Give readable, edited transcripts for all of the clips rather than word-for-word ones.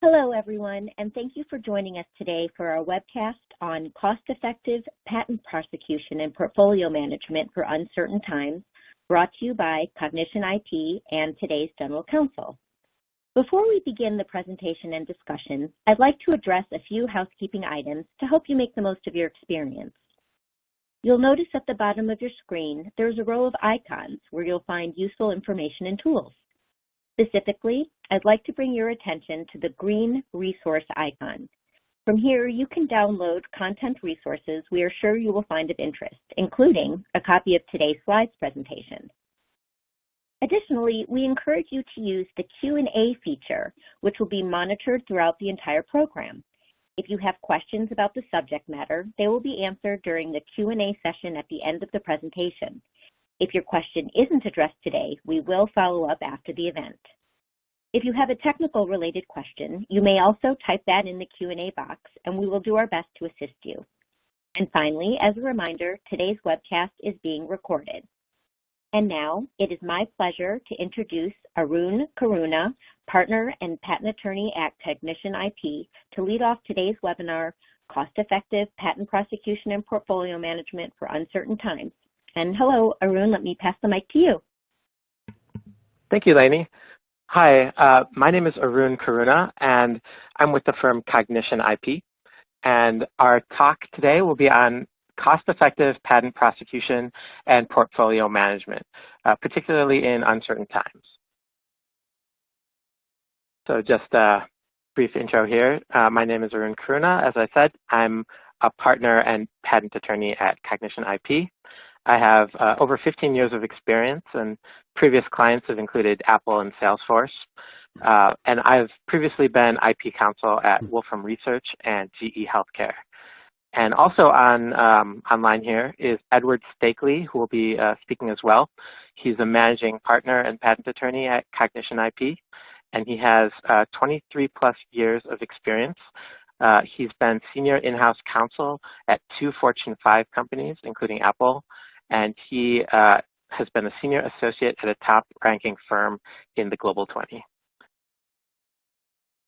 Hello, everyone, and thank you for joining us today for our webcast on cost-effective patent prosecution and portfolio management for uncertain times, brought to you by Cognition IP and today's General Counsel. Before we begin the presentation and discussion, I'd like to address a few housekeeping items to help you make the most of your experience. You'll notice at the bottom of your screen, there's a row of icons where you'll find useful information and tools. Specifically, I'd like to bring your attention to the green resource icon. From here, you can download content resources we are sure you will find of interest, including a copy of today's slides presentation. Additionally, we encourage you to use the Q&A feature, which will be monitored throughout the entire program. If you have questions about the subject matter, they will be answered during the Q&A session at the end of the presentation. If your question isn't addressed today, we will follow up after the event. If you have a technical related question, you may also type that in the Q&A box and we will do our best to assist you. And finally, as a reminder, today's webcast is being recorded. And now, it is my pleasure to introduce Arun Karuna, partner and patent attorney at Cognition IP, to lead off today's webinar, Cost-Effective Patent Prosecution and Portfolio Management for Uncertain Times. And hello, Arun, let me pass the mic to you. Thank you, Lainey. Hi, my name is Arun Karuna, and I'm with the firm Cognition IP. And our talk today will be on cost-effective patent prosecution and portfolio management, particularly in uncertain times. So just a brief intro here. My name is Arun Karuna. As I said, I'm a partner and patent attorney at Cognition IP. I have over 15 years of experience, and previous clients have included Apple and Salesforce. And I've previously been IP counsel at Wolfram Research and GE Healthcare. And also online here is Edward Stakely, who will be speaking as well. He's a managing partner and patent attorney at Cognition IP, and he has 23 plus years of experience. He's been senior in-house counsel at 2 Fortune 5 companies, including Apple, and he has been a senior associate at a top-ranking firm in the Global 20.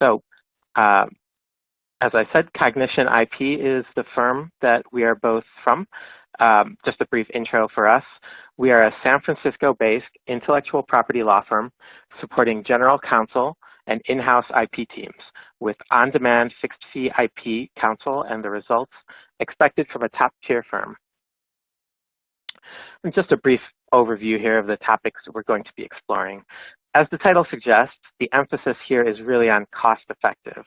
So, as I said, Cognition IP is the firm that we are both from. Just a brief intro for us. We are a San Francisco-based intellectual property law firm supporting General Counsel and in-house IP teams with on-demand fixed-fee IP counsel and the results expected from a top-tier firm. And just a brief overview here of the topics that we're going to be exploring. As the title suggests, the emphasis here is really on cost-effective.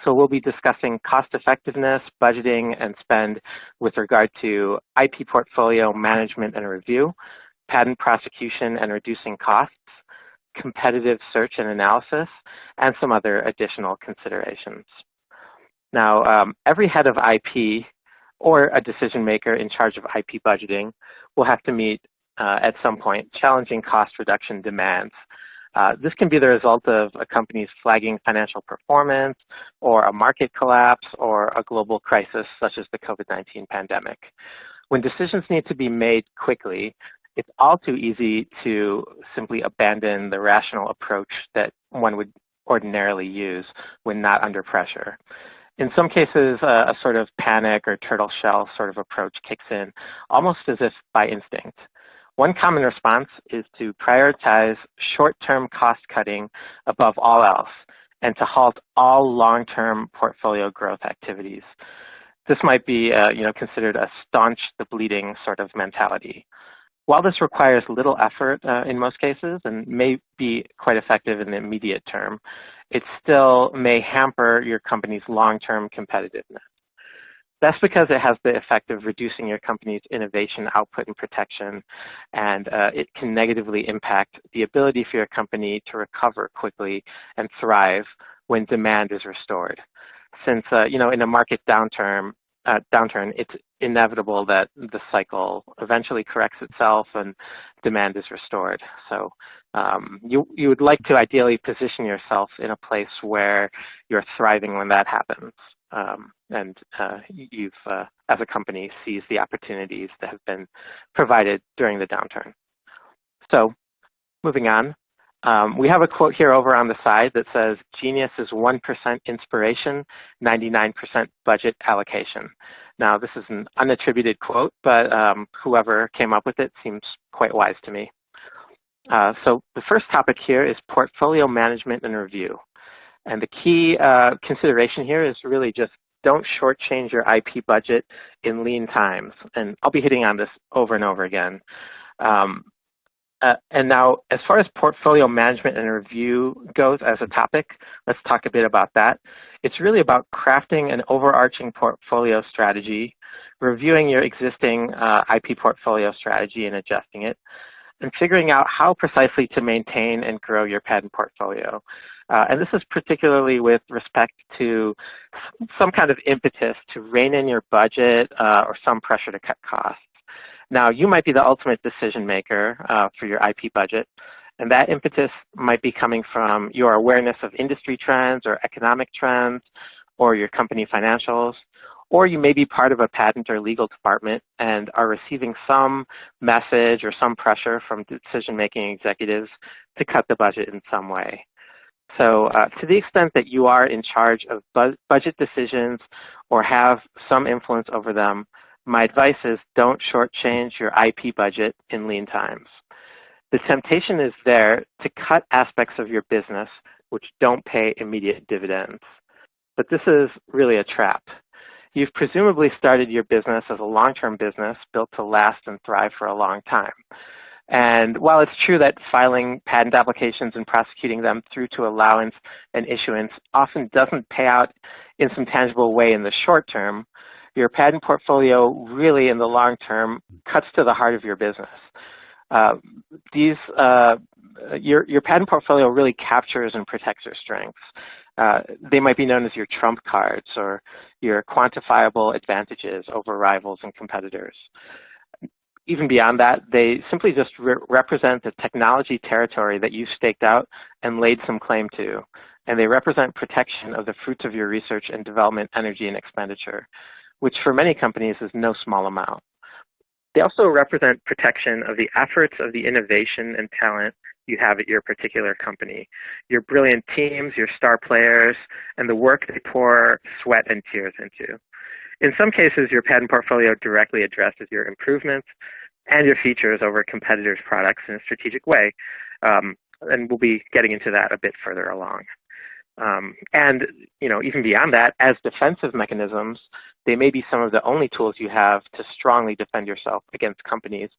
So we'll be discussing cost-effectiveness, budgeting, and spend with regard to IP portfolio management and review, patent prosecution and reducing costs, competitive search and analysis, and some other additional considerations. Now, every head of IP or a decision maker in charge of IP budgeting will have to meet, at some point, challenging cost reduction demands. This can be the result of a company's flagging financial performance, or a market collapse, or a global crisis such as the COVID-19 pandemic. When decisions need to be made quickly, it's all too easy to simply abandon the rational approach that one would ordinarily use when not under pressure. In some cases, a sort of panic or turtle shell sort of approach kicks in, almost as if by instinct. One common response is to prioritize short-term cost cutting above all else and to halt all long-term portfolio growth activities. This might be considered a staunch the bleeding sort of mentality. While this requires little effort in most cases and may be quite effective in the immediate term, it still may hamper your company's long-term competitiveness. That's because it has the effect of reducing your company's innovation output and protection, and it can negatively impact the ability for your company to recover quickly and thrive when demand is restored. Since, in a market downturn, it's inevitable that the cycle eventually corrects itself and demand is restored. So you would like to ideally position yourself in a place where you're thriving when that happens. And you've, as a company, seized the opportunities that have been provided during the downturn. So moving on, We have a quote here over on the side that says, "Genius is 1% inspiration, 99% budget allocation." Now, this is an unattributed quote, but whoever came up with it seems quite wise to me. So the first topic here is portfolio management and review. And the key consideration here is really just don't shortchange your IP budget in lean times. And I'll be hitting on this over and over again. And now, as far as portfolio management and review goes as a topic, let's talk a bit about that. It's really about crafting an overarching portfolio strategy, reviewing your existing IP portfolio strategy and adjusting it, and figuring out how precisely to maintain and grow your patent portfolio. And this is particularly with respect to some kind of impetus to rein in your budget or some pressure to cut costs. Now, you might be the ultimate decision maker for your IP budget, and that impetus might be coming from your awareness of industry trends or economic trends or your company financials, or you may be part of a patent or legal department and are receiving some message or some pressure from decision-making executives to cut the budget in some way. So to the extent that you are in charge of budget decisions or have some influence over them, my advice is don't shortchange your IP budget in lean times. The temptation is there to cut aspects of your business which don't pay immediate dividends. But this is really a trap. You've presumably started your business as a long-term business built to last and thrive for a long time. And while it's true that filing patent applications and prosecuting them through to allowance and issuance often doesn't pay out in some tangible way in the short term, your patent portfolio really in the long term cuts to the heart of your business. Your patent portfolio really captures and protects your strengths. They might be known as your trump cards or your quantifiable advantages over rivals and competitors. Even beyond that, they simply just represent the technology territory that you've staked out and laid some claim to, and they represent protection of the fruits of your research and development energy and expenditure, which for many companies is no small amount. They also represent protection of the efforts of the innovation and talent you have at your particular company, your brilliant teams, your star players, and the work they pour sweat and tears into. In some cases, your patent portfolio directly addresses your improvements and your features over competitors' products in a strategic way, and we'll be getting into that a bit further along. And even beyond that, as defensive mechanisms, they may be some of the only tools you have to strongly defend yourself against companies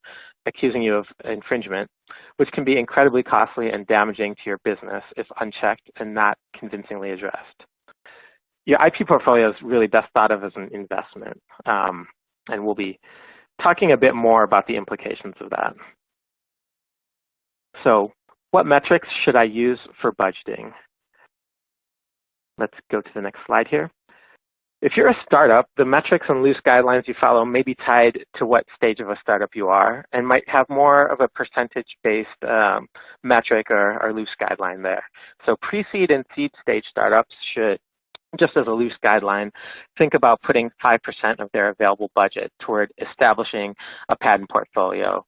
accusing you of infringement, which can be incredibly costly and damaging to your business if unchecked and not convincingly addressed. Your IP portfolio is really best thought of as an investment, and we'll be talking a bit more about the implications of that. So, what metrics should I use for budgeting? Let's go to the next slide here. If you're a startup, the metrics and loose guidelines you follow may be tied to what stage of a startup you are and might have more of a percentage-based metric or loose guideline there. So pre-seed and seed stage startups should, just as a loose guideline, think about putting 5% of their available budget toward establishing a patent portfolio.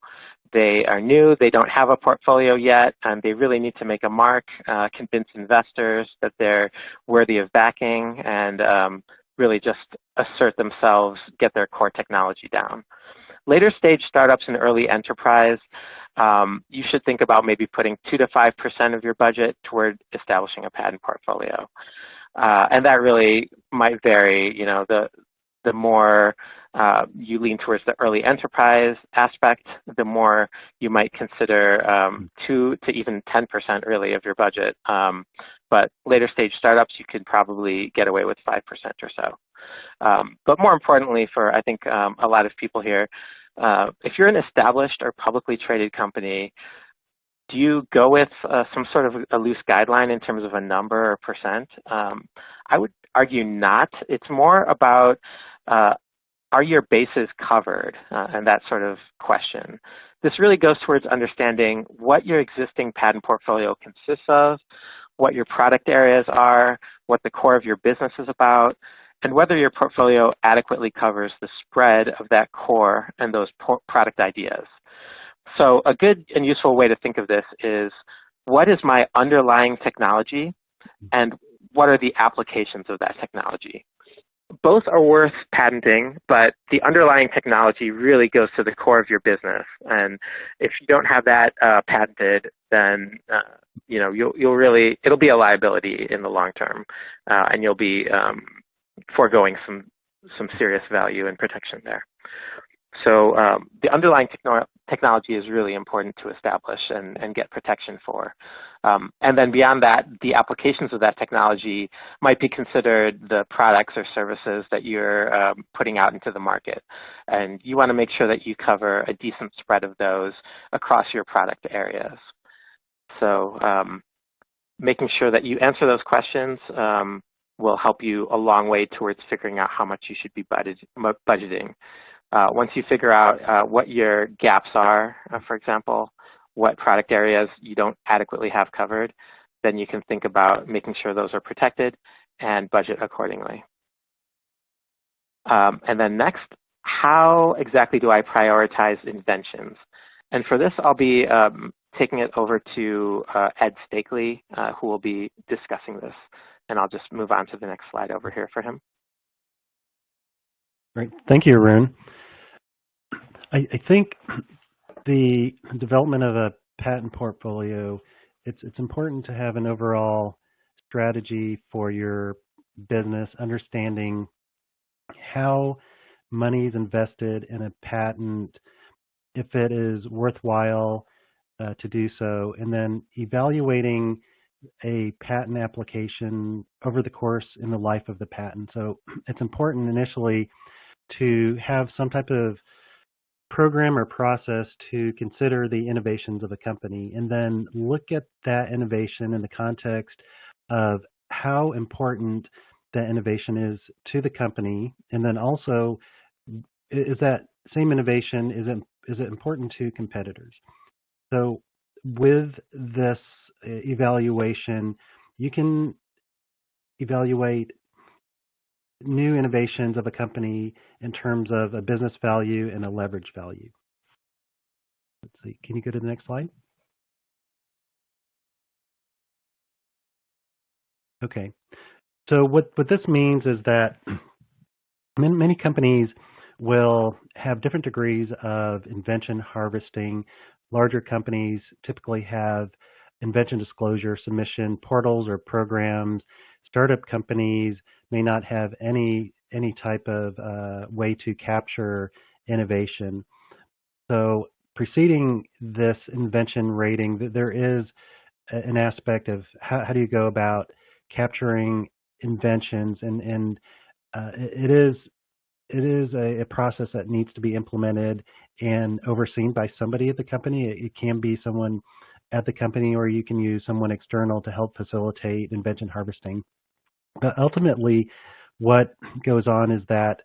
They are new, they don't have a portfolio yet, and they really need to make a mark, convince investors that they're worthy of backing, and really just assert themselves, get their core technology down. Later stage startups and early enterprise, you should think about maybe putting 2 to 5% of your budget toward establishing a patent portfolio. And that really might vary. The more you lean towards the early enterprise aspect, the more you might consider 2 to even 10% really of your budget. But later stage startups, you could probably get away with 5% or so. But more importantly for, I think, a lot of people here, if you're an established or publicly traded company, do you go with some sort of a loose guideline in terms of a number or percent? I would argue not. It's more about are your bases covered, and that sort of question. This really goes towards understanding what your existing patent portfolio consists of, what your product areas are, what the core of your business is about, and whether your portfolio adequately covers the spread of that core and those product ideas. So a good and useful way to think of this is, what is my underlying technology and what are the applications of that technology? Both are worth patenting, but the underlying technology really goes to the core of your business. And if you don't have that patented, then it'll be a liability in the long term, and you'll be foregoing some serious value and protection there. So the underlying technology is really important to establish and get protection for. And then beyond that, the applications of that technology might be considered the products or services that you're putting out into the market. And you want to make sure that you cover a decent spread of those across your product areas. So making sure that you answer those questions will help you a long way towards figuring out how much you should be budgeting. Once you figure out what your gaps are, for example, what product areas you don't adequately have covered, then you can think about making sure those are protected and budget accordingly. And then next, how exactly do I prioritize inventions? And for this, I'll be taking it over to Ed Stakely, who will be discussing this. And I'll just move on to the next slide over here for him. Great. Thank you, Arun. I think the development of a patent portfolio, it's important to have an overall strategy for your business, understanding how money is invested in a patent, if it is worthwhile to do so, and then evaluating a patent application over the course in the life of the patent. So it's important initially to have some type of program or process to consider the innovations of a company and then look at that innovation in the context of how important that innovation is to the company, and then also is that same innovation, is it important to competitors? So with this evaluation, you can evaluate new innovations of a company in terms of a business value and a leverage value. Let's see, can you go to the next slide? Okay, so what this means is that many companies will have different degrees of invention harvesting. Larger companies typically have invention disclosure submission portals or programs. Startup companies may not have any type of way to capture innovation. So preceding this invention rating, there is an aspect of how do you go about capturing inventions, and it is a process that needs to be implemented and overseen by somebody at the company. It can be someone at the company, or you can use someone external to help facilitate invention harvesting. But ultimately, what goes on is that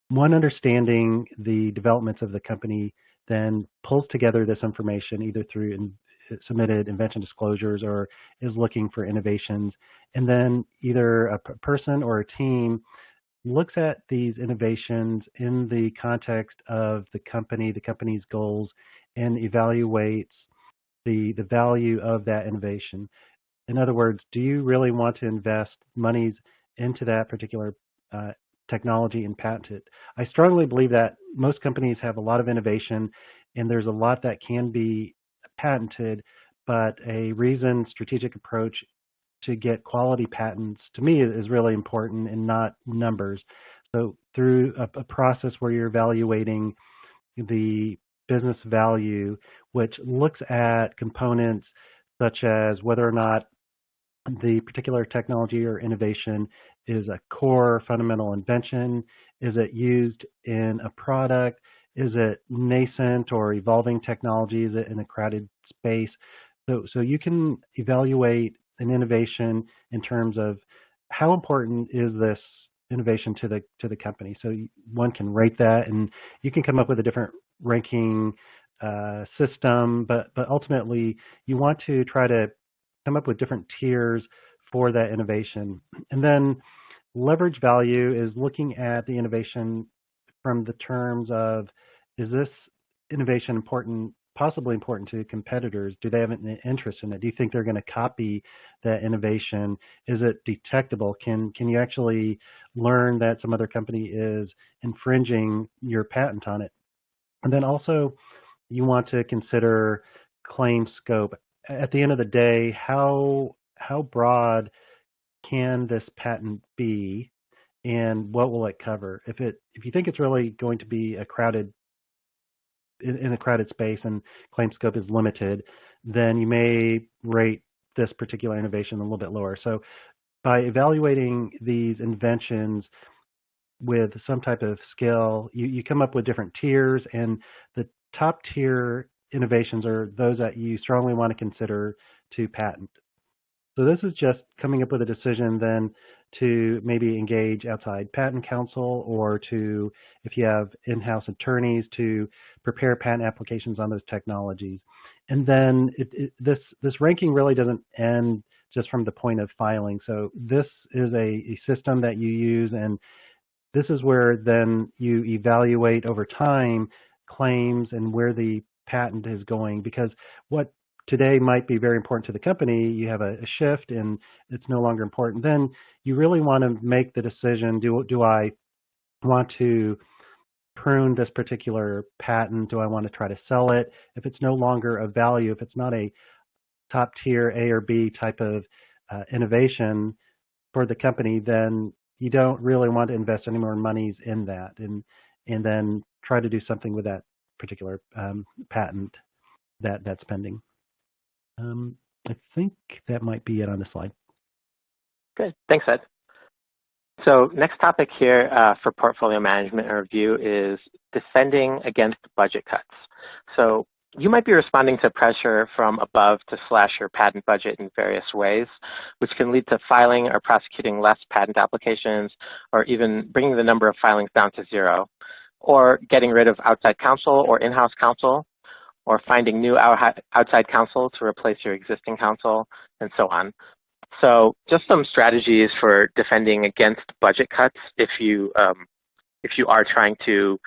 one understanding the developments of the company then pulls together this information either through submitted invention disclosures or is looking for innovations. And then either a person or a team looks at these innovations in the context of the company's goals, and evaluates the value of that innovation. In other words, do you really want to invest monies into that particular technology and patent it? I strongly believe that most companies have a lot of innovation and there's a lot that can be patented, but a reasoned strategic approach to get quality patents, to me, is really important and not numbers. So through a process where you're evaluating the business value, which looks at components such as whether or not the particular technology or innovation is a core fundamental invention, is it used in a product, is it nascent or evolving technology, is it in a crowded space? So you can evaluate an innovation in terms of how important is this innovation to the company. So one can rate that, and you can come up with a different ranking system, but ultimately you want to try to come up with different tiers for that innovation. And then leverage value is looking at the innovation from the terms of, is this innovation important possibly important to competitors. Do they have an interest in it? Do you think they're going to copy that innovation? Is it detectable? Can you actually learn that some other company is infringing your patent on it? And then also, you want to consider claim scope. At the end of the day, how broad can this patent be, and what will it cover? If you think it's really going to be a crowded in a crowded space and claim scope is limited, then you may rate this particular innovation a little bit lower. So by evaluating these inventions with some type of skill, you come up with different tiers, and the top tier innovations are those that you strongly want to consider to patent. So this is just coming up with a decision then to maybe engage outside patent counsel, or to, if you have in-house attorneys, to prepare patent applications on those technologies. And then this ranking really doesn't end just from the point of filing. So this is a system that you use, and this is where then you evaluate over time claims and where the patent is going, because what today might be very important to the company, you have a shift and it's no longer important. Then you really want to make the decision, do I want to prune this particular patent? Do I want to try to sell it? If it's no longer of value, if it's not a top tier A or B type of innovation for the company, then you don't really want to invest any more monies in that, and then try to do something with that particular patent that's pending. I think that might be it on the slide. Good. Thanks, Ed. So next topic here for portfolio management and review is defending against budget cuts. So you might be responding to pressure from above to slash your patent budget in various ways, which can lead to filing or prosecuting less patent applications, or even bringing the number of filings down to zero, or getting rid of outside counsel or in-house counsel, or finding new outside counsel to replace your existing counsel, and so on. So just some strategies for defending against budget cuts if you are trying to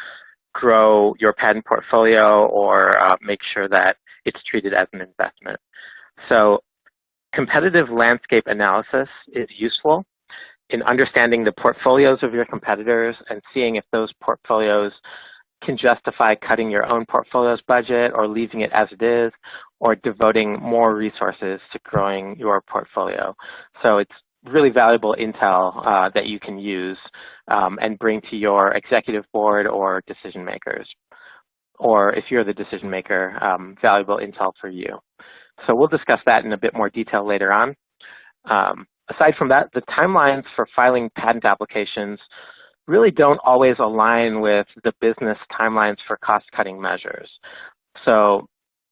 grow your patent portfolio or make sure that it's treated as an investment. So competitive landscape analysis is useful in understanding the portfolios of your competitors and seeing if those portfolios can justify cutting your own portfolio's budget or leaving it as it is, or devoting more resources to growing your portfolio. So it's really valuable intel that you can use and bring to your executive board or decision makers. Or if you're the decision maker, valuable intel for you. So we'll discuss that in a bit more detail later on. Aside from that, the timelines for filing patent applications really don't always align with the business timelines for cost-cutting measures. So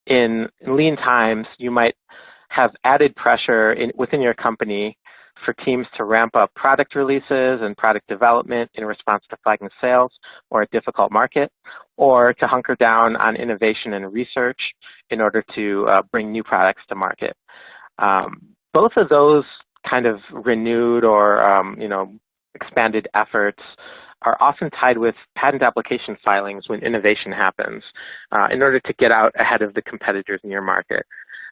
in lean times, you might have added pressure within your company for teams to ramp up product releases and product development in response to flagging sales or a difficult market, or to hunker down on innovation and research in order to bring new products to market. Both of those kind of renewed or expanded efforts are often tied with patent application filings when innovation happens in order to get out ahead of the competitors in your market.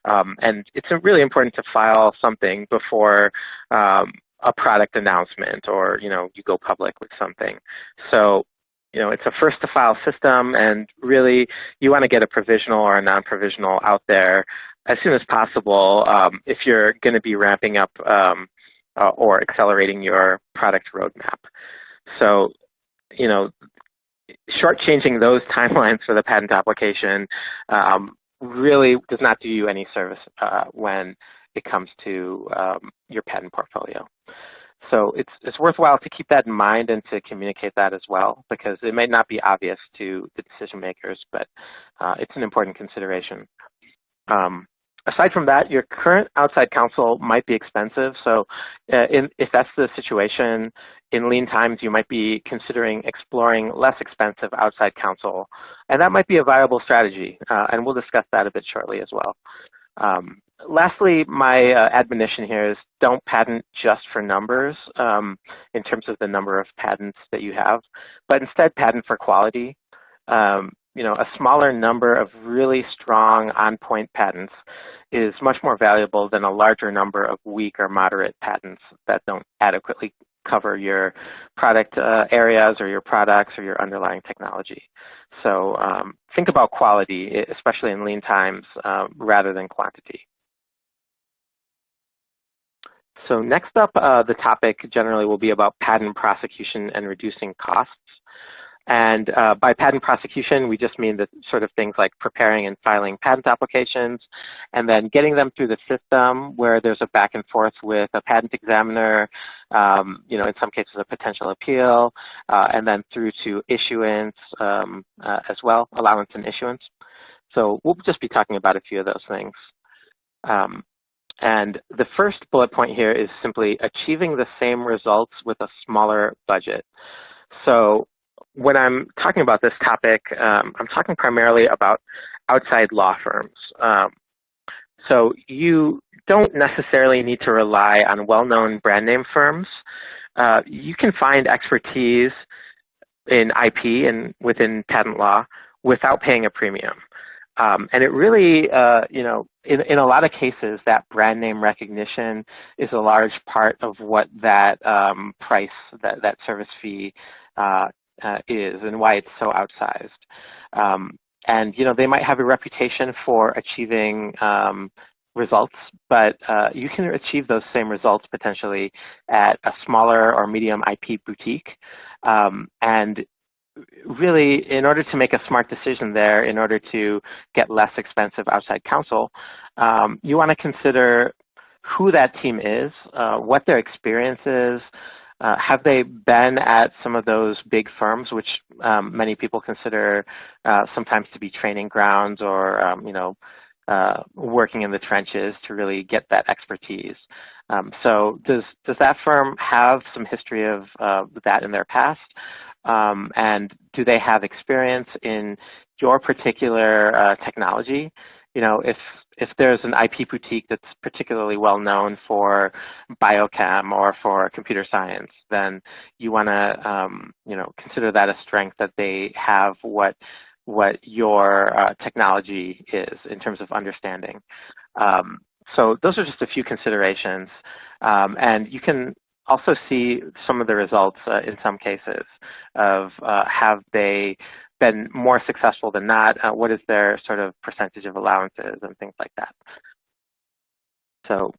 And it's really important to file something before a product announcement or, you go public with something. So, it's a first to file system, and really you want to get a provisional or a non-provisional out there as soon as possible if you're going to be ramping up or accelerating your product roadmap. So, shortchanging those timelines for the patent application really does not do you any service when it comes to your patent portfolio. So it's worthwhile to keep that in mind and to communicate that as well, because it may not be obvious to the decision makers, but it's an important consideration. Aside from that, your current outside counsel might be expensive. So if that's the situation, in lean times, you might be considering exploring less expensive outside counsel. And that might be a viable strategy. And we'll discuss that a bit shortly as well. Lastly, my admonition here is don't patent just for numbers in terms of the number of patents that you have, but instead patent for quality. a smaller number of really strong on-point patents is much more valuable than a larger number of weak or moderate patents that don't adequately cover your product areas or your products or your underlying technology. So think about quality, especially in lean times, rather than quantity. So next up, the topic generally will be about patent prosecution and reducing costs. And by patent prosecution, we just mean the sort of things like preparing and filing patent applications, and then getting them through the system where there's a back and forth with a patent examiner, in some cases a potential appeal, and then through to issuance as well, allowance and issuance. So we'll just be talking about a few of those things. And the first bullet point here is simply achieving the same results with a smaller budget. So when I'm talking about this topic, I'm talking primarily about outside law firms. So you don't necessarily need to rely on well-known brand name firms. You can find expertise in IP and within patent law without paying a premium. And it really, in a lot of cases, that brand name recognition is a large part of what that price, that service fee is, and why it's so outsized. And they might have a reputation for achieving results, but you can achieve those same results potentially at a smaller or medium IP boutique. And really, in order to make a smart decision there, in order to get less expensive outside counsel, you want to consider who that team is, what their experience is. Have they been at some of those big firms, which many people consider sometimes to be training grounds, or working in the trenches to really get that expertise? So does that firm have some history of that in their past? And do they have experience in your particular technology? If there's an IP boutique that's particularly well known for biochem or for computer science, then you want to consider that a strength, that they have what your technology is in terms of understanding. So those are just a few considerations, and you can also see some of the results in some cases of have they been more successful than not, what is their sort of percentage of allowances and things like that. So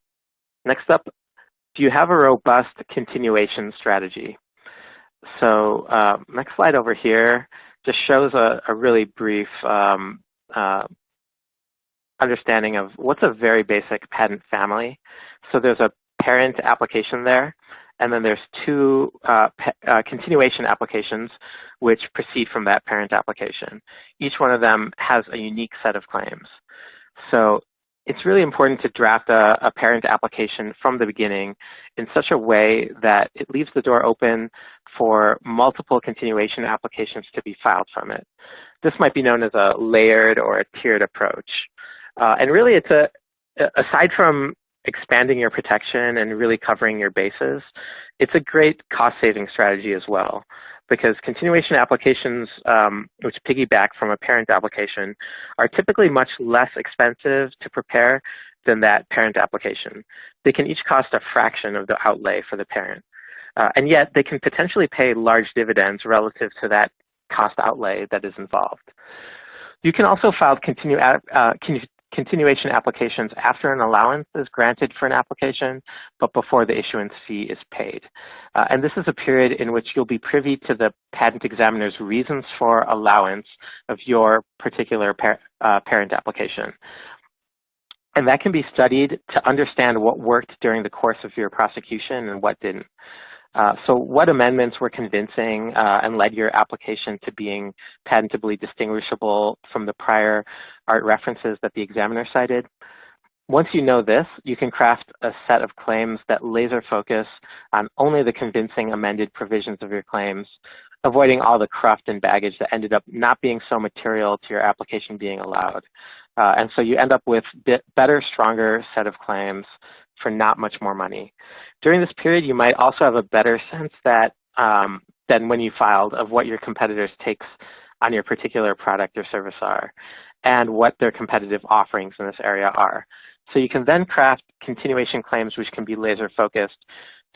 next up, do you have a robust continuation strategy? So next slide over here just shows a really brief understanding of what's a very basic patent family. So there's a parent application there, and then there's two continuation applications which proceed from that parent application. Each one of them has a unique set of claims. So it's really important to draft a parent application from the beginning in such a way that it leaves the door open for multiple continuation applications to be filed from it. This might be known as a layered or a tiered approach. And really, it's aside from expanding your protection and really covering your bases, it's a great cost-saving strategy as well, because continuation applications which piggyback from a parent application are typically much less expensive to prepare than that parent application. They can each cost a fraction of the outlay for the parent, and yet they can potentially pay large dividends relative to that cost outlay that is involved. You can also file continuation applications after an allowance is granted for an application, but before the issuance fee is paid. And this is a period in which you'll be privy to the patent examiner's reasons for allowance of your particular parent application. And that can be studied to understand what worked during the course of your prosecution and what didn't. So what amendments were convincing and led your application to being patentably distinguishable from the prior art references that the examiner cited? Once you know this, you can craft a set of claims that laser focus on only the convincing amended provisions of your claims, avoiding all the cruft and baggage that ended up not being so material to your application being allowed. And so you end up with better, stronger set of claims for not much more money. During this period, you might also have a better sense that than when you filed of what your competitors' takes on your particular product or service are, and what their competitive offerings in this area are. So you can then craft continuation claims which can be laser focused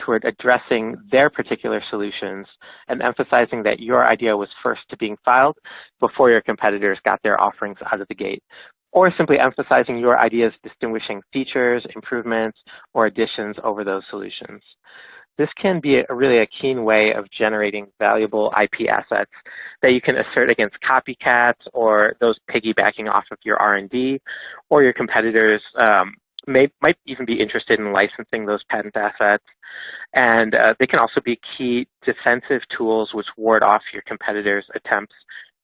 toward addressing their particular solutions and emphasizing that your idea was first to being filed before your competitors got their offerings out of the gate, or simply emphasizing your idea's distinguishing features, improvements, or additions over those solutions. This can be really a keen way of generating valuable IP assets that you can assert against copycats or those piggybacking off of your R&D, or your competitors might even be interested in licensing those patent assets. And they can also be key defensive tools which ward off your competitors' attempts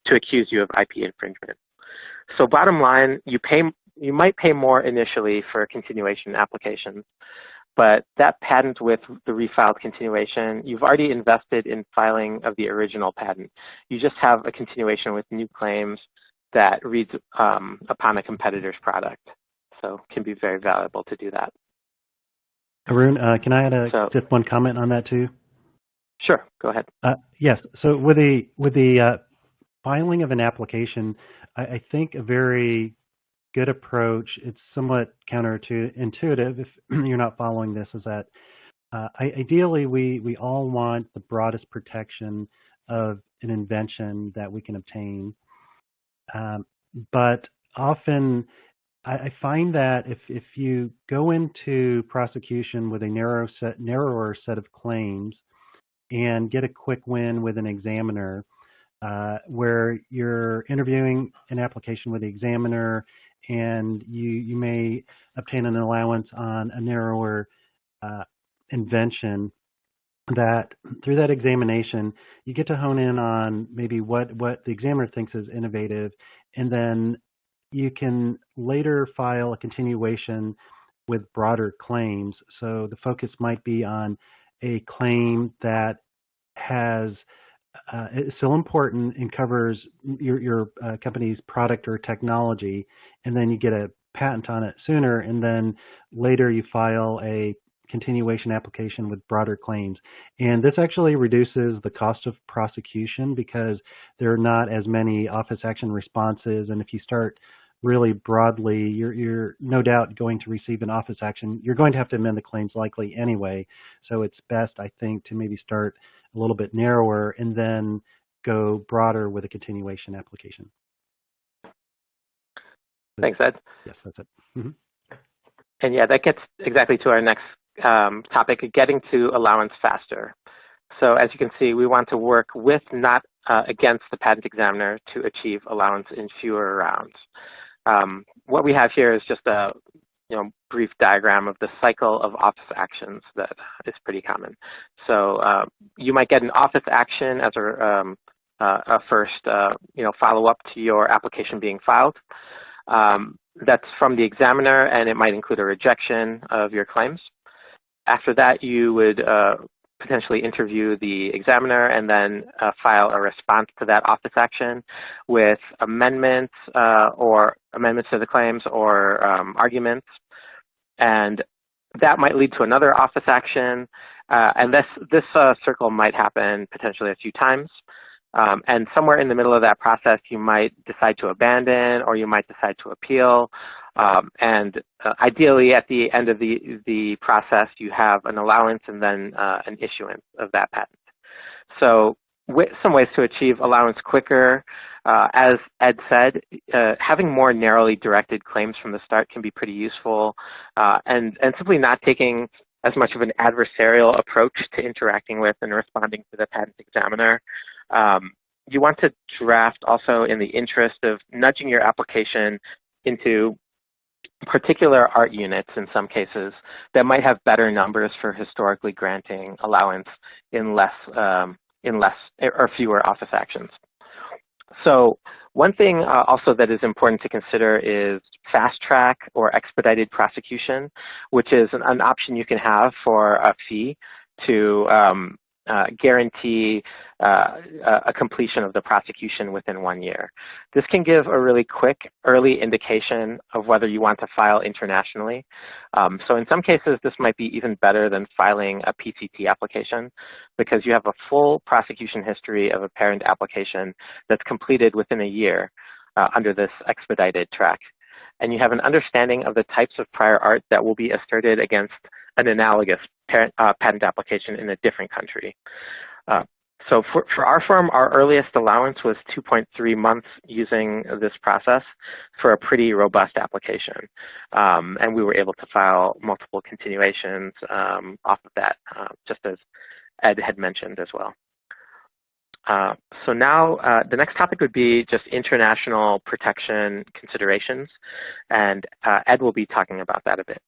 to accuse you of IP infringement. So bottom line, you might pay more initially for continuation applications, but that patent with the refiled continuation, you've already invested in filing of the original patent. You just have a continuation with new claims that reads upon a competitor's product. So it can be very valuable to do that. Arun, can I add just one comment on that too? Sure, go ahead. Yes, so with the filing of an application, I think a very good approach, it's somewhat counterintuitive if you're not following this, is that ideally we all want the broadest protection of an invention that we can obtain. But often I find that if you go into prosecution with a narrower set of claims and get a quick win with an examiner, where you're interviewing an application with the examiner and you may obtain an allowance on a narrower invention, that through that examination you get to hone in on maybe what the examiner thinks is innovative, and then you can later file a continuation with broader claims. So the focus might be on a claim that has is still important and covers your company's product or technology, and then you get a patent on it sooner, and then later you file a continuation application with broader claims. And this actually reduces the cost of prosecution because there are not as many office action responses, and if you start really broadly, you're no doubt going to receive an office action. You're going to have to amend the claims likely anyway, so it's best, I think, to maybe start a little bit narrower and then go broader with a continuation application. Thanks, Ed. Yes, that's it. Mm-hmm. And yeah, that gets exactly to our next topic, getting to allowance faster. So as you can see, we want to work with, not against the patent examiner to achieve allowance in fewer rounds. What we have here is just a brief diagram of the cycle of office actions that is pretty common. So you might get an office action as a first follow-up to your application being filed. That's from the examiner, and it might include a rejection of your claims. After that, you would potentially interview the examiner and then file a response to that office action with amendments to the claims or arguments. And that might lead to another office action. And this circle might happen potentially a few times. And somewhere in the middle of that process, you might decide to abandon, or you might decide to appeal. And ideally, at the end of the process, you have an allowance and then an issuance of that patent. So some ways to achieve allowance quicker, as Ed said, having more narrowly directed claims from the start can be pretty useful, and simply not taking as much of an adversarial approach to interacting with and responding to the patent examiner. You want to draft also in the interest of nudging your application into particular art units in some cases that might have better numbers for historically granting allowance in less or fewer office actions. So one thing also that is important to consider is fast track or expedited prosecution, which is an option you can have for a fee to guarantee a completion of the prosecution within 1 year. This can give a really quick early indication of whether you want to file internationally. So in some cases, this might be even better than filing a PCT application because you have a full prosecution history of a parent application that's completed within a year under this expedited track. And you have an understanding of the types of prior art that will be asserted against an analogous patent application in a different country. So for our firm, our earliest allowance was 2.3 months using this process for a pretty robust application. And we were able to file multiple continuations off of that, just as Ed had mentioned as well. So now the next topic would be just international protection considerations. And Ed will be talking about that a bit.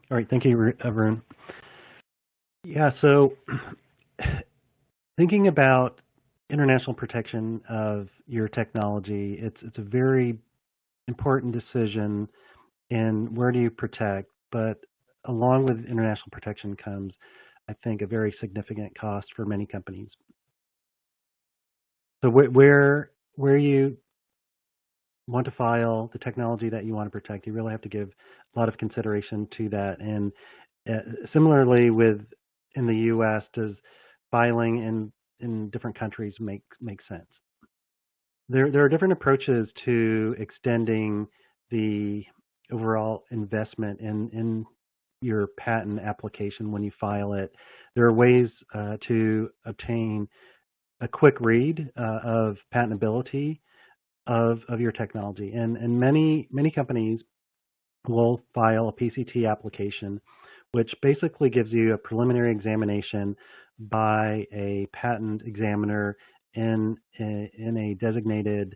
All right, thank you, Arun. Yeah, so thinking about international protection of your technology, it's a very important decision in where do you protect, but along with international protection comes, I think, a very significant cost for many companies. So where you want to file the technology that you want to protect, you really have to give a lot of consideration to that. And similarly in the U.S., does filing in different countries make sense? There are different approaches to extending the overall investment in your patent application when you file it. There are ways to obtain a quick read of patentability of your technology, and many companies will file a PCT application, which basically gives you a preliminary examination by a patent examiner in a designated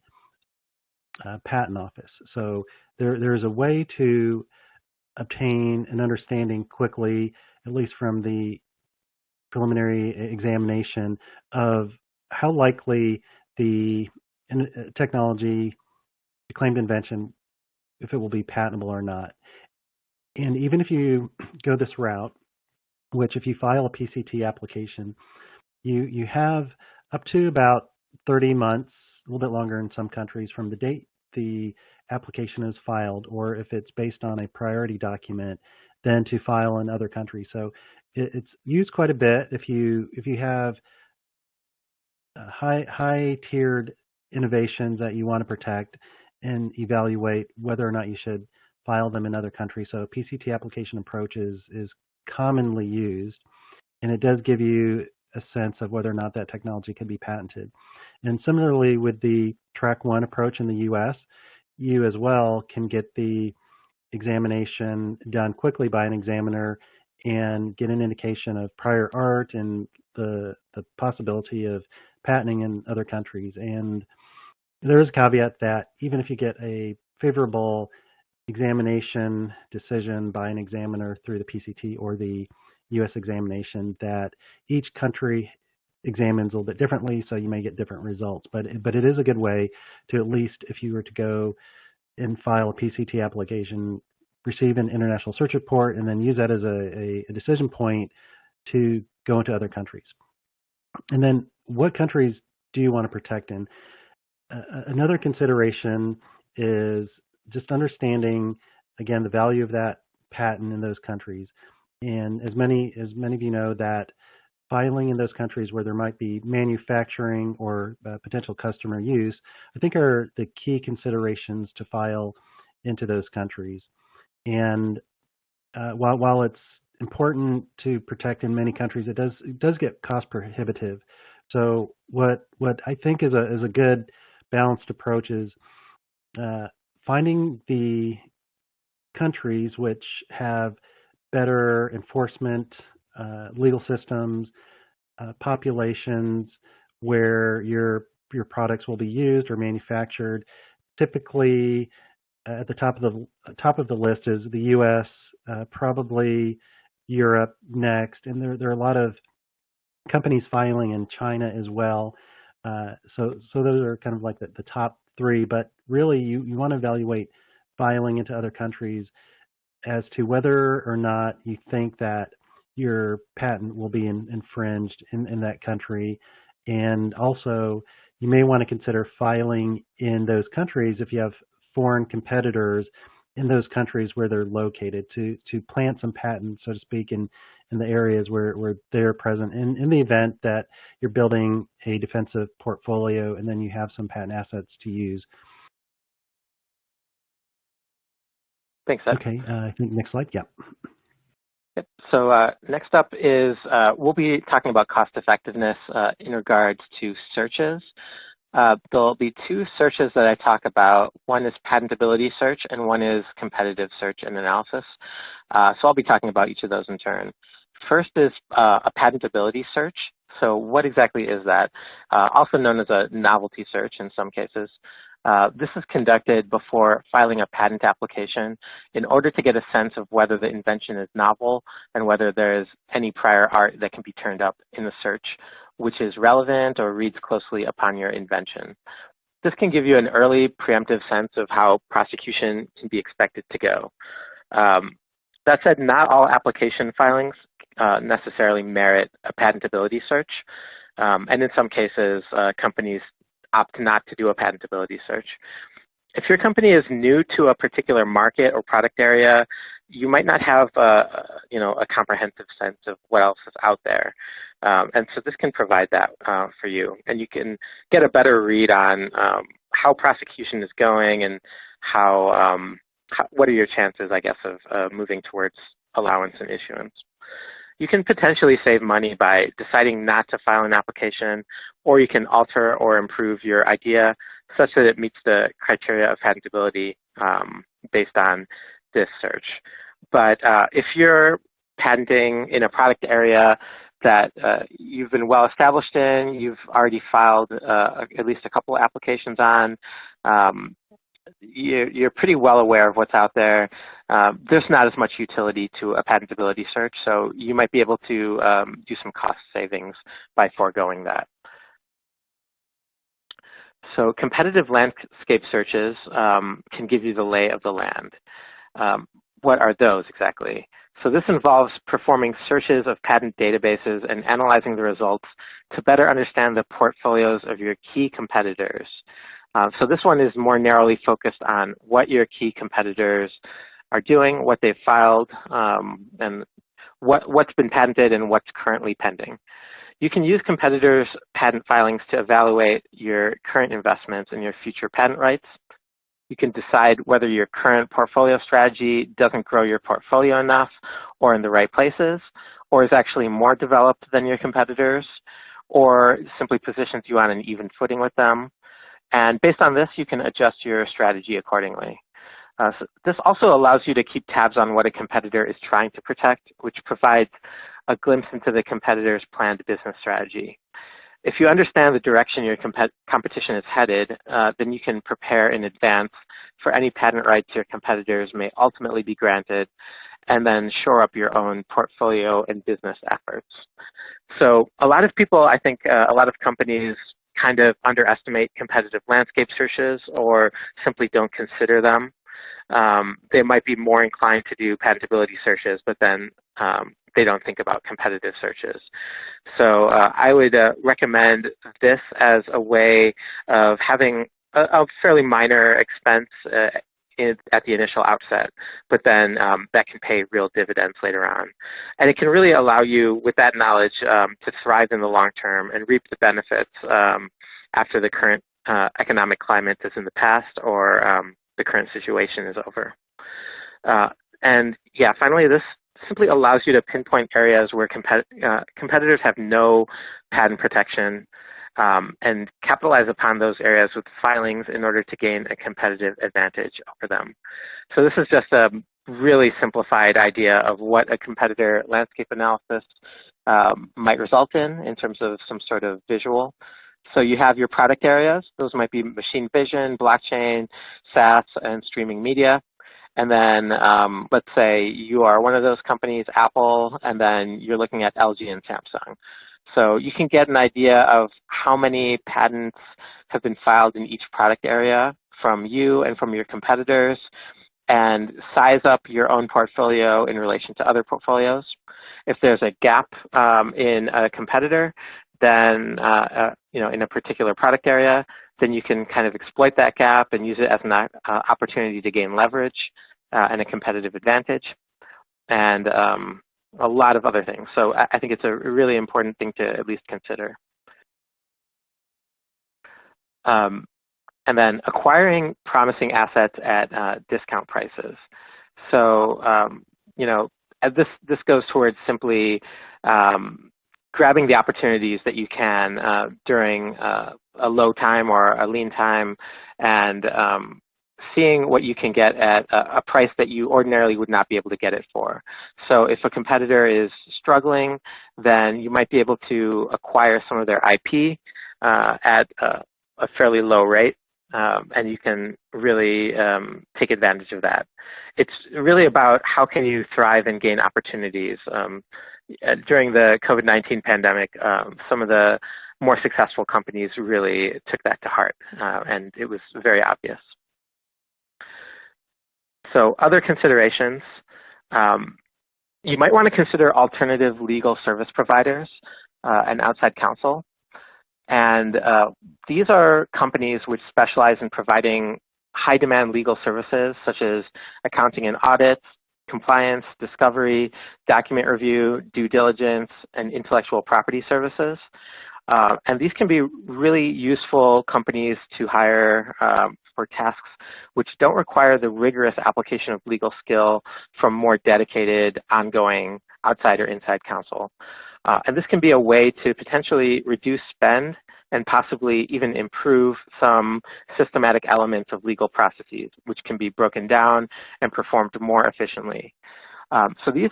patent office. So there's a way to obtain an understanding quickly, at least from the preliminary examination, of how likely the technology, the claimed invention, if it will be patentable or not. And even if you go this route, which if you file a PCT application, you have up to about 30 months, a little bit longer in some countries, from the date the application is filed, or if it's based on a priority document, then to file in other countries. So it's used quite a bit if you have high-tiered innovations that you want to protect and evaluate whether or not you should file them in other countries. So PCT application approach is commonly used, and it does give you a sense of whether or not that technology can be patented. And similarly with the Track 1 approach in the U.S., you as well can get the examination done quickly by an examiner and get an indication of prior art and the possibility of patenting in other countries. And there is a caveat that even if you get a favorable examination decision by an examiner through the PCT or the U.S. examination, that each country examines a little bit differently, so you may get different results. But it is a good way to, at least if you were to go and file a PCT application, receive an international search report, and then use that as a decision point to go into other countries. And then what countries do you want to protect in? Another consideration is just understanding, again, the value of that patent in those countries. And as many of you know, that filing in those countries where there might be manufacturing or potential customer use, I think are the key considerations to file into those countries. And while it's important to protect in many countries, it does get cost prohibitive. So what I think is a good balanced approach is finding the countries which have better enforcement, legal systems, populations where your products will be used or manufactured. Typically, at the top of the list is the U.S., probably Europe next, and there are a lot of companies filing in China as well. So those are kind of like the top three. But really, you want to evaluate filing into other countries as to whether or not you think that your patent will be infringed in that country. And also, you may want to consider filing in those countries if you have foreign competitors in those countries where they're located to plant some patents, so to speak, in the areas where they're present in the event that you're building a defensive portfolio and then you have some patent assets to use. Thanks, Ed. Okay, I think next slide, yeah. Yep. So next up is we'll be talking about cost effectiveness in regards to searches. There'll be two searches that I talk about. One is patentability search and one is competitive search and analysis. So I'll be talking about each of those in turn. First is a patentability search. So what exactly is that? Also known as a novelty search in some cases. This is conducted before filing a patent application in order to get a sense of whether the invention is novel and whether there is any prior art that can be turned up in the search which is relevant or reads closely upon your invention. This can give you an early preemptive sense of how prosecution can be expected to go. That said, not all application filings necessarily merit a patentability search. And in some cases, companies opt not to do a patentability search. If your company is new to a particular market or product area, you might not have a comprehensive sense of what else is out there. And so this can provide that for you. And you can get a better read on how prosecution is going and what are your chances, I guess, of moving towards allowance and issuance. You can potentially save money by deciding not to file an application, or you can alter or improve your idea such that it meets the criteria of patentability based on this search. But if you're patenting in a product area that you've been well established in, you've already filed at least a couple of applications on, you're pretty well aware of what's out there. There's not as much utility to a patentability search, so you might be able to do some cost savings by foregoing that. So competitive landscape searches can give you the lay of the land. What are those exactly? So this involves performing searches of patent databases and analyzing the results to better understand the portfolios of your key competitors. So this one is more narrowly focused on what your key competitors are doing, what they've filed, and what's been patented and what's currently pending. You can use competitors' patent filings to evaluate your current investments and your future patent rights. You can decide whether your current portfolio strategy doesn't grow your portfolio enough or in the right places, or is actually more developed than your competitors, or simply positions you on an even footing with them. And based on this, you can adjust your strategy accordingly. So this also allows you to keep tabs on what a competitor is trying to protect, which provides a glimpse into the competitor's planned business strategy. If you understand the direction your competition is headed, then you can prepare in advance for any patent rights your competitors may ultimately be granted, and then shore up your own portfolio and business efforts. So a lot of people, I think a lot of companies kind of underestimate competitive landscape searches or simply don't consider them. They might be more inclined to do patentability searches, but then they don't think about competitive searches. So I would recommend this as a way of having a fairly minor expense at the initial outset, but then that can pay real dividends later on. And it can really allow you, with that knowledge, to thrive in the long term and reap the benefits after the current economic climate is in the past or the current situation is over. And yeah, finally, this simply allows you to pinpoint areas where competitors have no patent protection and capitalize upon those areas with filings in order to gain a competitive advantage over them. So this is just a really simplified idea of what a competitor landscape analysis might result in terms of some sort of visual. So you have your product areas. Those might be machine vision, blockchain, SaaS, and streaming media. And then let's say you are one of those companies, Apple, and then you're looking at LG and Samsung. So you can get an idea of how many patents have been filed in each product area from you and from your competitors, and size up your own portfolio in relation to other portfolios. If there's a gap in a competitor, then in a particular product area, then you can kind of exploit that gap and use it as an opportunity to gain leverage and a competitive advantage, and a lot of other things. So I think it's a really important thing to at least consider. And then acquiring promising assets at discount prices. So this goes towards simply grabbing the opportunities that you can during a low time or a lean time, and seeing what you can get at a price that you ordinarily would not be able to get it for. So if a competitor is struggling, then you might be able to acquire some of their IP at a fairly low rate, and you can really take advantage of that. It's really about how can you thrive and gain opportunities. During the COVID-19 pandemic, some of the more successful companies really took that to heart, and it was very obvious. So other considerations, you might want to consider alternative legal service providers and outside counsel. And these are companies which specialize in providing high-demand legal services such as accounting and audits, compliance, discovery, document review, due diligence, and intellectual property services. And these can be really useful companies to hire for tasks which don't require the rigorous application of legal skill from more dedicated, ongoing outside or inside counsel. And this can be a way to potentially reduce spend and possibly even improve some systematic elements of legal processes, which can be broken down and performed more efficiently. So these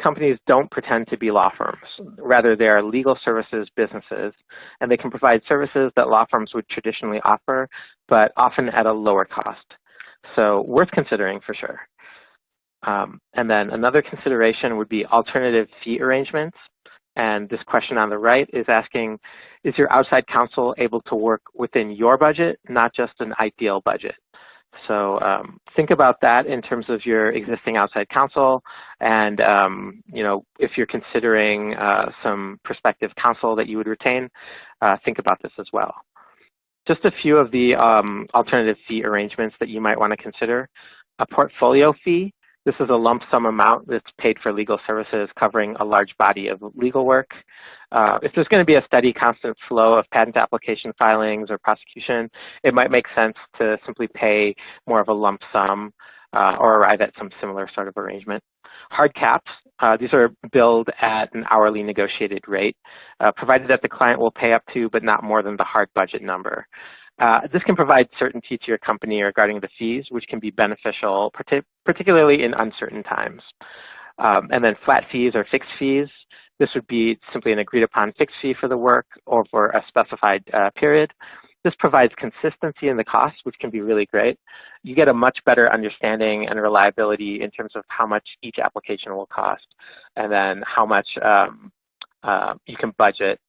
companies don't pretend to be law firms. Rather, they are legal services businesses, and they can provide services that law firms would traditionally offer, but often at a lower cost. So worth considering for sure. And then another consideration would be alternative fee arrangements. And this question on the right is asking, is your outside counsel able to work within your budget, not just an ideal budget? So think about that in terms of your existing outside counsel, and if you're considering some prospective counsel that you would retain, think about this as well. Just a few of the alternative fee arrangements that you might want to consider. A portfolio fee. This is a lump sum amount that's paid for legal services covering a large body of legal work. If there's going to be a steady, constant flow of patent application filings or prosecution, it might make sense to simply pay more of a lump sum or arrive at some similar sort of arrangement. Hard caps, these are billed at an hourly negotiated rate, provided that the client will pay up to but not more than the hard budget number. This can provide certainty to your company regarding the fees, which can be beneficial, particularly in uncertain times. And then flat fees or fixed fees. This would be simply an agreed upon fixed fee for the work or for a specified period. This provides consistency in the cost, which can be really great. You get a much better understanding and reliability in terms of how much each application will cost, and then how much you can budget.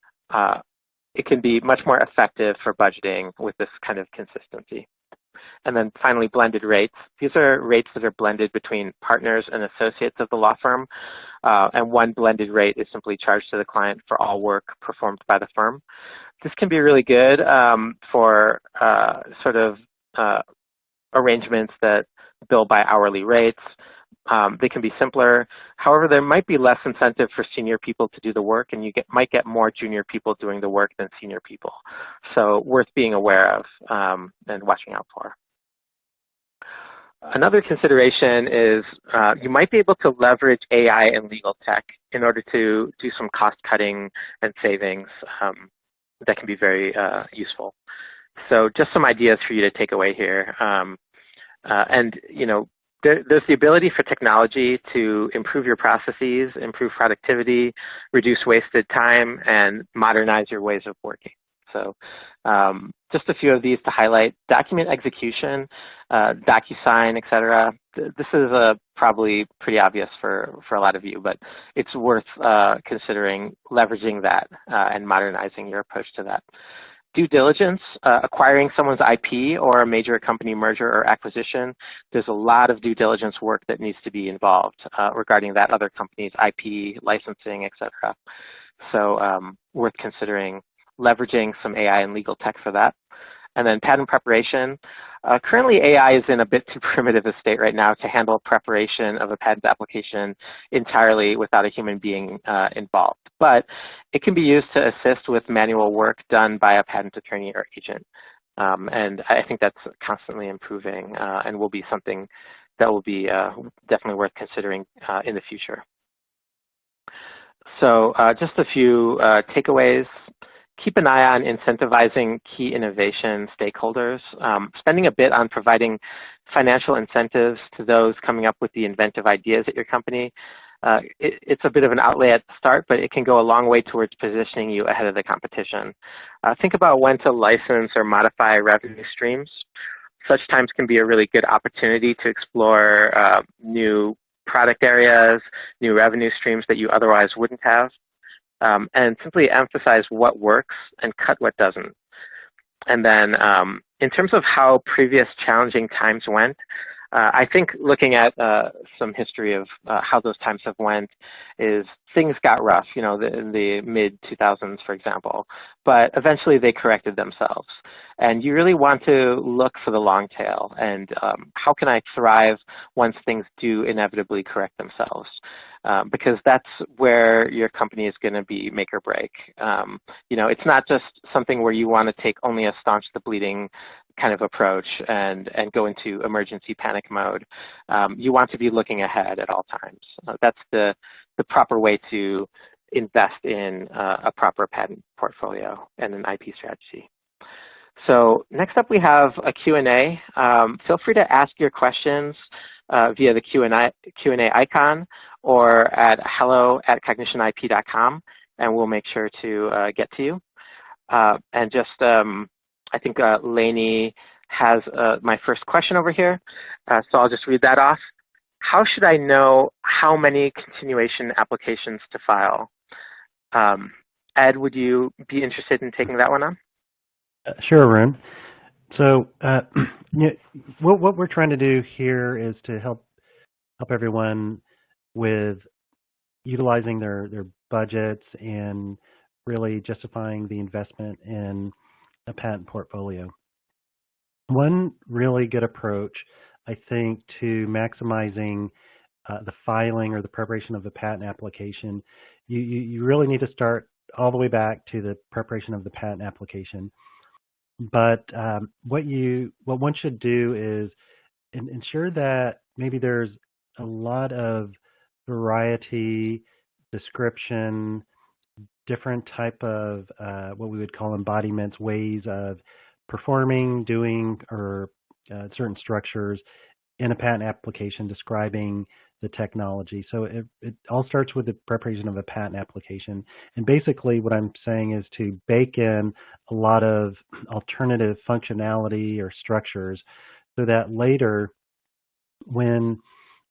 It can be much more effective for budgeting with this kind of consistency. And then finally, blended rates. These are rates that are blended between partners and associates of the law firm. And one blended rate is simply charged to the client for all work performed by the firm. This can be really good for sort of arrangements that bill by hourly rates. They can be simpler. However, there might be less incentive for senior people to do the work, and you might get more junior people doing the work than senior people. So worth being aware of and watching out for. Another consideration is you might be able to leverage AI and legal tech in order to do some cost cutting and savings that can be very useful. So just some ideas for you to take away here. There's the ability for technology to improve your processes, improve productivity, reduce wasted time, and modernize your ways of working. So just a few of these to highlight. Document execution, DocuSign, et cetera. This is probably pretty obvious for a lot of you, but it's worth considering leveraging that and modernizing your approach to that. Due diligence, acquiring someone's IP or a major company merger or acquisition, there's a lot of due diligence work that needs to be involved regarding that other company's IP, licensing, etc. So worth considering leveraging some AI and legal tech for that. And then patent preparation. Currently, AI is in a bit too primitive a state right now to handle preparation of a patent application entirely without a human being involved. But it can be used to assist with manual work done by a patent attorney or agent. And I think that's constantly improving and will be something that will be definitely worth considering in the future. So just a few takeaways. Keep an eye on incentivizing key innovation stakeholders, spending a bit on providing financial incentives to those coming up with the inventive ideas at your company. It's a bit of an outlay at the start, but it can go a long way towards positioning you ahead of the competition. Think about when to license or modify revenue streams. Such times can be a really good opportunity to explore new product areas, new revenue streams that you otherwise wouldn't have. And simply emphasize what works and cut what doesn't. And then in terms of how previous challenging times went, I think looking at some history of how those times have went is things got rough, in the mid-2000s, for example, but eventually they corrected themselves. And you really want to look for the long tail and how can I thrive once things do inevitably correct themselves? Because that's where your company is going to be make or break. It's not just something where you want to take only a staunch the bleeding kind of approach and go into emergency panic mode. You want to be looking ahead at all times. That's the proper way to invest in a proper patent portfolio and an IP strategy. So next up we have a Q&A. Feel free to ask your questions via the Q&A icon or at hello@cognitionip.com, and we'll make sure to get to you. And just, I think Lainey has my first question over here, so I'll just read that off. How should I know how many continuation applications to file? Ed, would you be interested in taking that one on? Sure, Arun. So what we're trying to do here is to help everyone with utilizing their budgets and really justifying the investment in a patent portfolio. One really good approach, I think, to maximizing the filing or the preparation of the patent application, you really need to start all the way back to the preparation of the patent application. But what one should do is ensure that maybe there's a lot of variety, description, different type of what we would call embodiments, ways of performing, doing, or certain structures in a patent application describing the technology. So it all starts with the preparation of a patent application. And basically what I'm saying is to bake in a lot of alternative functionality or structures so that later when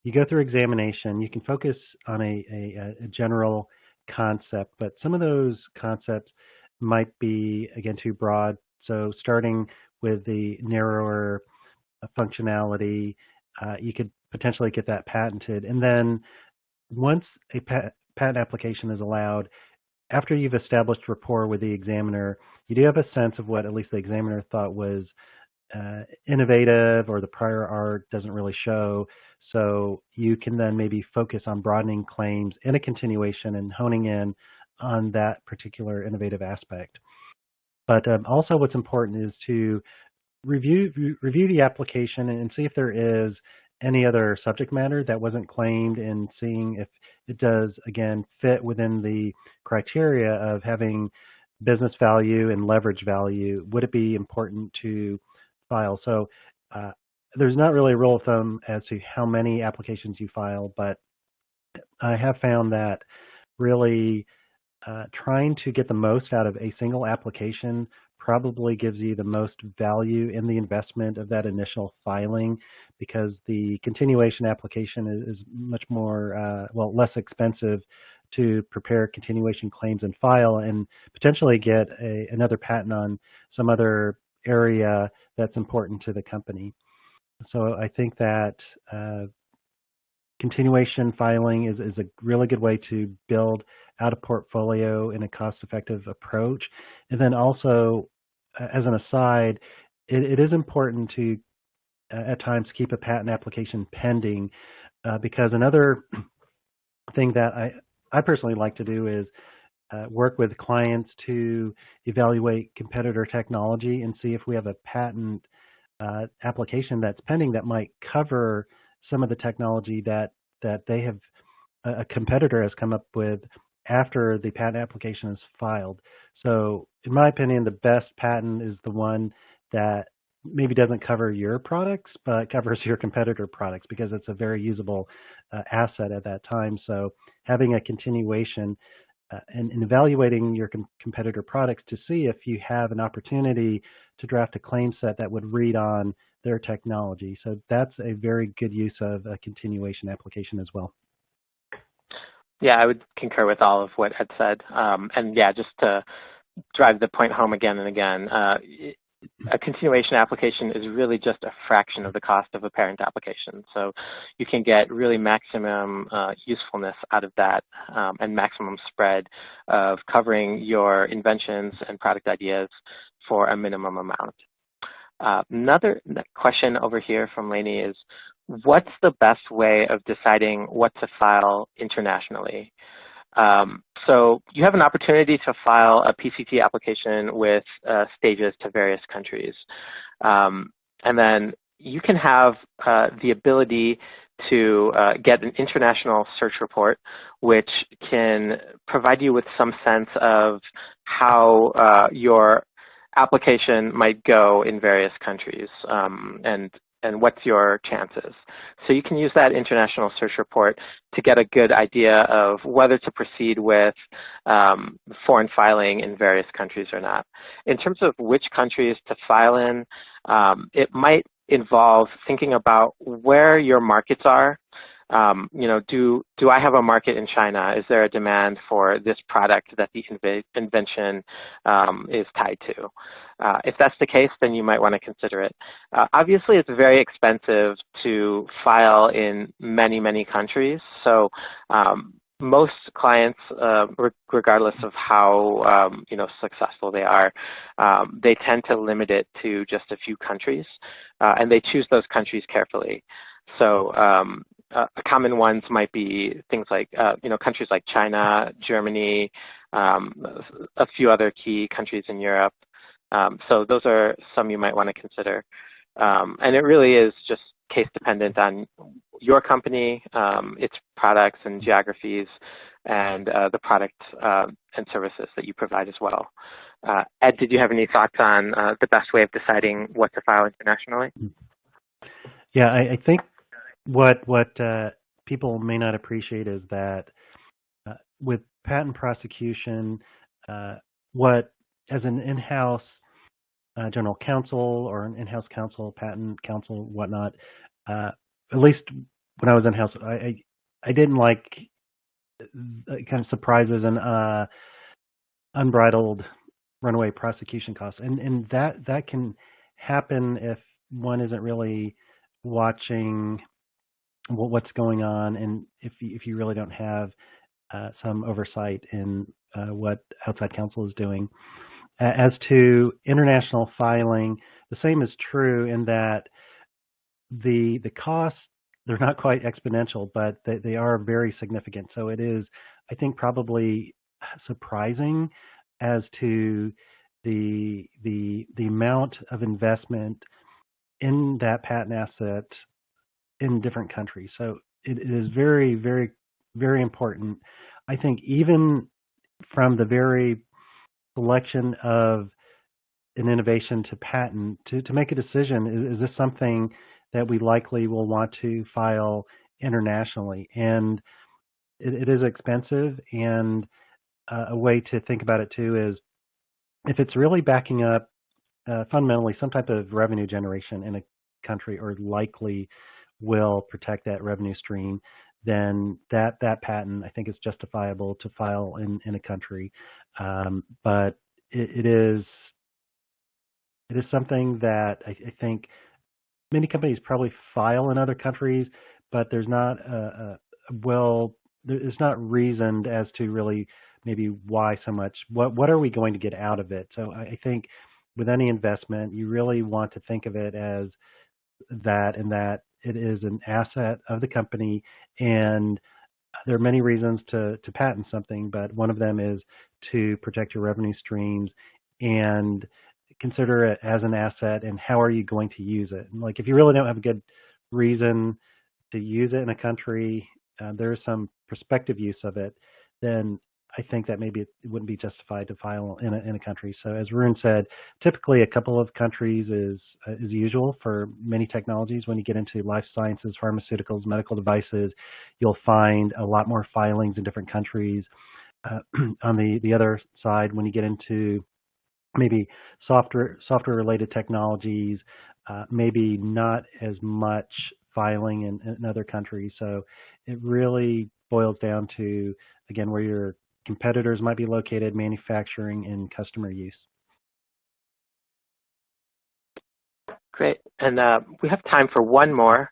you go through examination, you can focus on a general concept, but some of those concepts might be, again, too broad. So starting with the narrower functionality, you could potentially get that patented. And then once a patent application is allowed, after you've established rapport with the examiner, you do have a sense of what at least the examiner thought was innovative or the prior art doesn't really show. So you can then maybe focus on broadening claims in a continuation and honing in on that particular innovative aspect. But also what's important is to review the application and see if there is any other subject matter that wasn't claimed, and seeing if it does, again, fit within the criteria of having business value and leverage value. Would it be important to file? So there's not really a rule of thumb as to how many applications you file, but I have found that really trying to get the most out of a single application probably gives you the most value in the investment of that initial filing, because the continuation application is much more, less expensive to prepare continuation claims and file, and potentially get another patent on some other area that's important to the company. So I think that continuation filing is a really good way to build out a portfolio in a cost-effective approach. And then also, as an aside, it is important to, at times, keep a patent application pending because another thing that I personally like to do is work with clients to evaluate competitor technology and see if we have a patent application that's pending that might cover some of the technology that they have, a competitor has come up with after the patent application is filed. So in my opinion, the best patent is the one that maybe doesn't cover your products, but covers your competitor products because it's a very usable asset at that time. So having a continuation and evaluating your competitor products to see if you have an opportunity to draft a claim set that would read on their technology. So that's a very good use of a continuation application as well. Yeah, I would concur with all of what Ed said. And yeah, just to drive the point home again and again, a continuation application is really just a fraction of the cost of a parent application. So you can get really maximum usefulness out of that and maximum spread of covering your inventions and product ideas for a minimum amount. Another question over here from Lainey is, what's the best way of deciding what to file internationally? So you have an opportunity to file a PCT application with stages to various countries. And then you can have the ability to get an international search report, which can provide you with some sense of how your application might go in various countries and what's your chances. So you can use that international search report to get a good idea of whether to proceed with foreign filing in various countries or not. In terms of which countries to file in, it might involve thinking about where your markets are. Do I have a market in China? Is there a demand for this product that the invention is tied to? If that's the case, then you might want to consider it. Obviously, it's very expensive to file in many, many countries. So most clients, regardless of how successful they are, they tend to limit it to just a few countries, and they choose those countries carefully. So common ones might be things like, countries like China, Germany, a few other key countries in Europe. So those are some you might want to consider. And it really is just case dependent on your company, its products and geographies, and the products and services that you provide as well. Ed, did you have any thoughts on the best way of deciding what to file internationally? Yeah, I think what people may not appreciate is that with patent prosecution, as an in-house general counsel or an in-house counsel, patent counsel, whatnot, at least when I was in-house, I didn't like kind of surprises and unbridled runaway prosecution costs, and that can happen if one isn't really watching what's going on, and if you really don't have some oversight in what outside counsel is doing. As to international filing, the same is true in that the costs, they're not quite exponential, but they are very significant. So it is, I think, probably surprising as to the amount of investment in that patent asset in different countries. So it is very, very, very important. I think even from the very selection of an innovation to patent, to make a decision, is this something that we likely will want to file internationally? And it is expensive, and a way to think about it too is if it's really backing up fundamentally some type of revenue generation in a country, or likely will protect that revenue stream, then that patent, I think, is justifiable to file in a country. But it is It is something that I think many companies probably file in other countries, but there's not it's not reasoned as to really maybe why so much. What are we going to get out of it? So I think with any investment, you really want to think of it as that, and that it is an asset of the company. And there are many reasons to patent something, but one of them is to protect your revenue streams and consider it as an asset, and how are you going to use it. And like if you really don't have a good reason to use it in a country, there is some prospective use of it, then I think that maybe it wouldn't be justified to file in a country. So as Arun said, typically a couple of countries is usual for many technologies. When you get into life sciences, pharmaceuticals, medical devices, you'll find a lot more filings in different countries. On the other side, when you get into maybe software related technologies, maybe not as much filing in other countries. So it really boils down to, again, where your competitors might be located, manufacturing, and customer use. Great. And we have time for one more.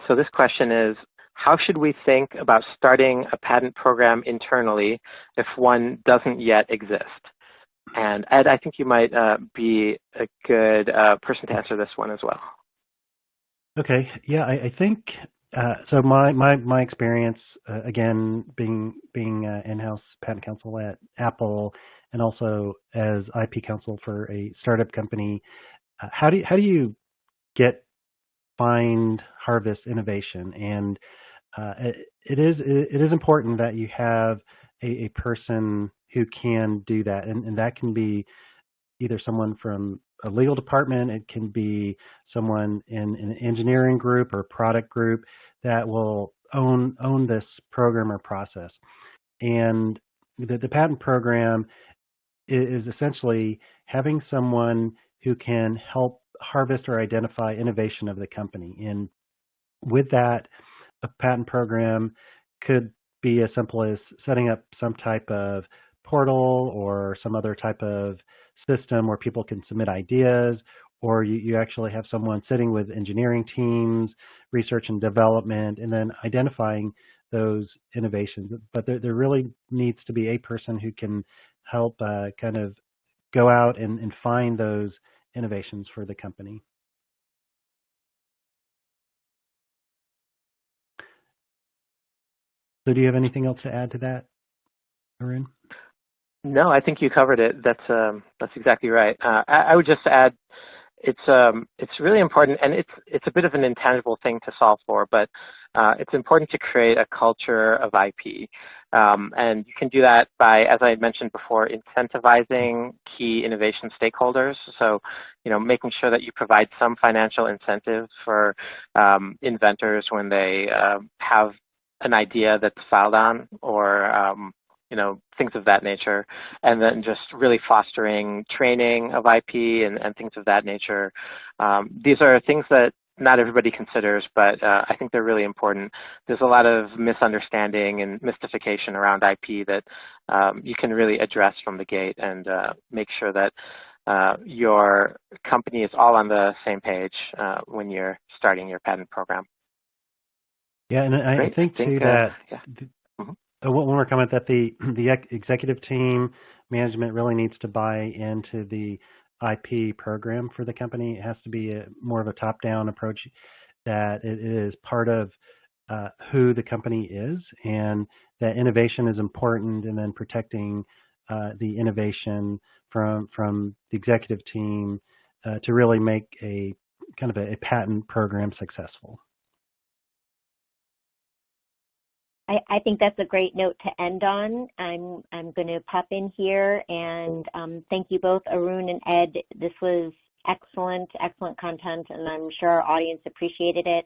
So this question is, how should we think about starting a patent program internally if one doesn't yet exist? And Ed, I think you might be a good person to answer this one as well. Okay. Yeah, I think so. My experience, again, being in-house patent counsel at Apple, and also as IP counsel for a startup company, how do you find, harvest innovation? And it is important that you have a person who can do that, and that can be either someone from a legal department, it can be someone in an engineering group or product group that will own this program or process. And the patent program is essentially having someone who can help harvest or identify innovation of the company. And with that, a patent program could be as simple as setting up some type of portal or some other type of system where people can submit ideas, or you actually have someone sitting with engineering teams, research and development, and then identifying those innovations. But there really needs to be a person who can help kind of go out and find those innovations for the company. So do you have anything else to add to that, Arun? No, I think you covered it. That's exactly right. I would just add, it's really important, and it's a bit of an intangible thing to solve for, but it's important to create a culture of IP, and you can do that by, as I had mentioned before, incentivizing key innovation stakeholders. So, making sure that you provide some financial incentive for inventors when they have an idea that's filed on, or things of that nature, and then just really fostering training of IP and things of that nature. These are things that not everybody considers, but I think they're really important. There's a lot of misunderstanding and mystification around IP that you can really address from the gate, and make sure that your company is all on the same page when you're starting your patent program. Yeah, and I think too that one more comment, that the executive team management really needs to buy into the IP program for the company. It has to be more of a top-down approach, that it is part of who the company is, and that innovation is important, and then protecting the innovation from the executive team to really make a kind of a patent program successful. I think that's a great note to end on. I'm going to pop in here and thank you both, Arun and Ed. This was excellent content, and I'm sure our audience appreciated it.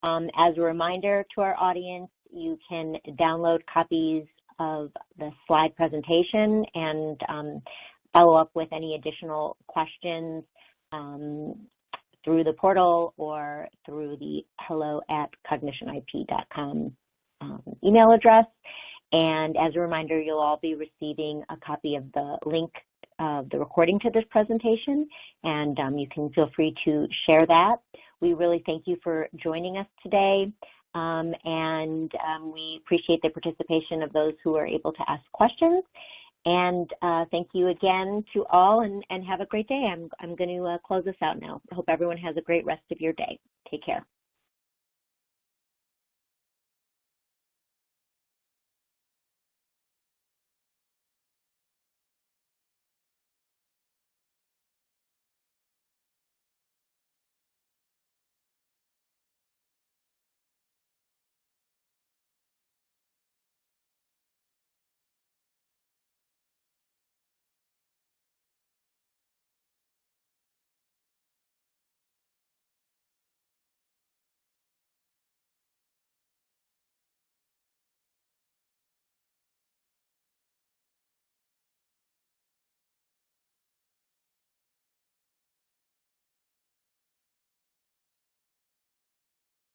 As a reminder to our audience, you can download copies of the slide presentation and follow up with any additional questions through the portal or through the hello@cognitionip.com email address. And as a reminder, you'll all be receiving a copy of the link of the recording to this presentation, and you can feel free to share that. We really thank you for joining us today, and we appreciate the participation of those who are able to ask questions. And thank you again to all, and have a great day. I'm going to close this out now. I hope everyone has a great rest of your day. Take care.